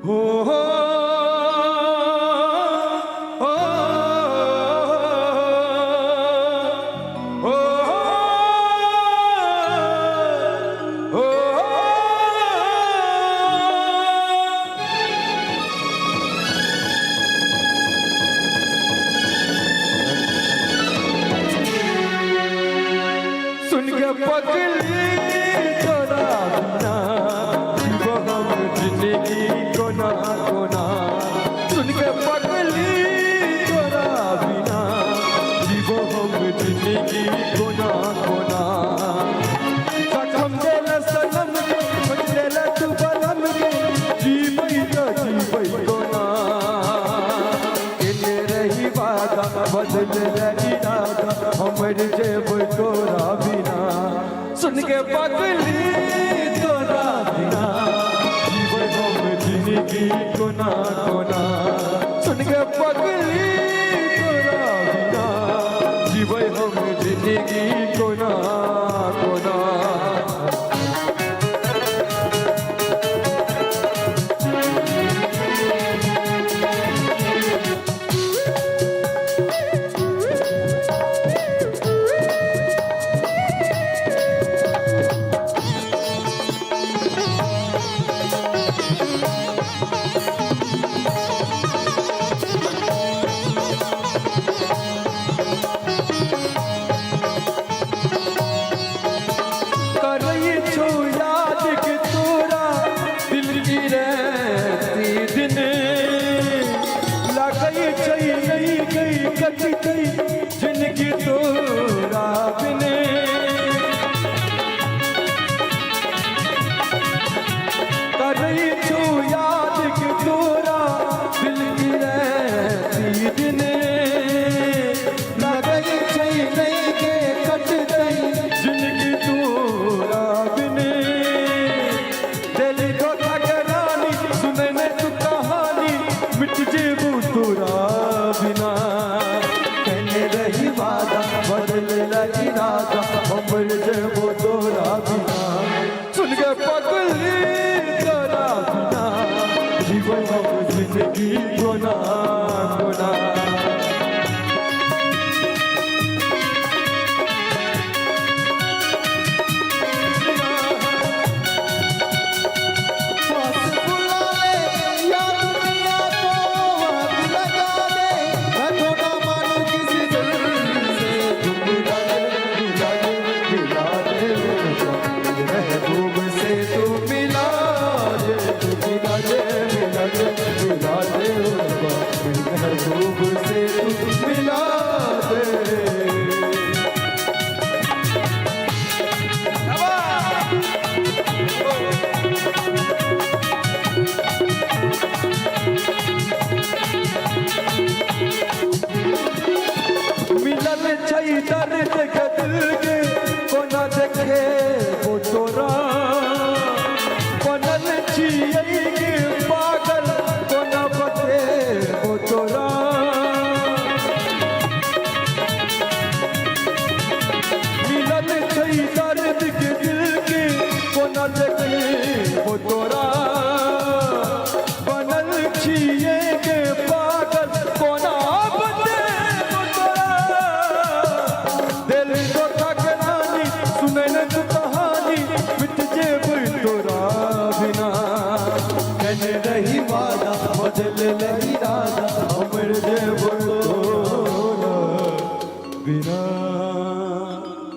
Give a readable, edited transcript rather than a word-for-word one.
हो हो हो हो हो सुन के पगली तोरा बिना जीवो हम जिंदगी कोना कोना सुन के पगली तोरा बिना जीवो हम जिंदगी कोना कोना कसम देला सनम के बदलेला तू बलम के जीवई का जीवई कोना इने रही वादा बदलेला इरादा हमर जेब तोरा बिना सुन के पगली तोरा बिना जीवन हम जिंदगी कोना कोना सुन के पगली तोरा बिना जीवन हम जिंदगी कोना कोना जिनकी तोरा बिने करई छू याद कि तोरा दिल की रहती दिने लगई छई नहीं के कटतई जिनकी तोरा बिने दिल धोखा के रानी सुने में तू कहानी मिट जेबू तोरा बिना बदलेला इरादा हमर जेबो तोरा बिना सुन के पगली तोरा बिना जीवन हम जिंदगी कोना कोना मिलन छई दर्द के दिल के कोना देखे वो तोरा बनल छियै के पागल कोना बते वो तोरा मिलन छई दर्द के दिल के कोना देखे वो तोरा बनल छियै के पागल कोना रही वादा बदल इरादा हमर जेब तोरा बिना।